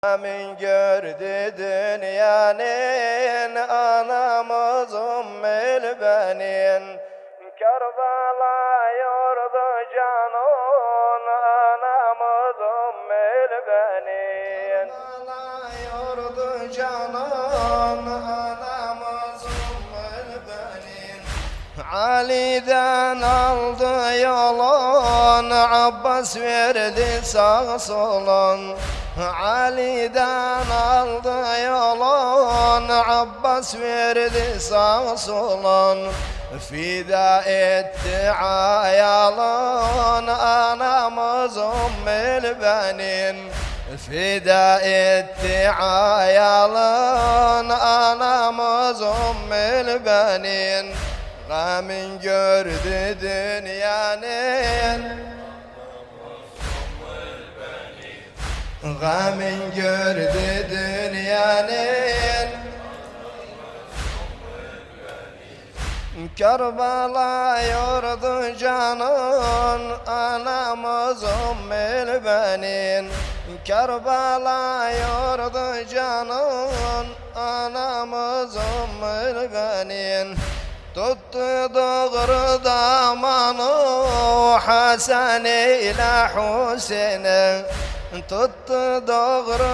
Amin gördü dünyanın anamız Ümmül Benin. Kerbela yordu canın anamız Ümmül Benin. Kerbela yordu canın anamız Ümmül Benin. Ali'den aldı yolun, Abbas verdi sağ solun. Ali'den aldı yolun, Abbas verdi sağ solun. Fida etti ayalın, anamız Ümmül Benin. Fida etti ayalın, anamız Ümmül Benin. Gamin gördü dünyanın, gamin gördü dünyanın. Kerbela yordu canın anamız Ümmül Benin. Kerbela yordu canın anamız Ümmül Benin. Tuttu doğru damanı Hasan ile Hüseyin'e, tuttu doğru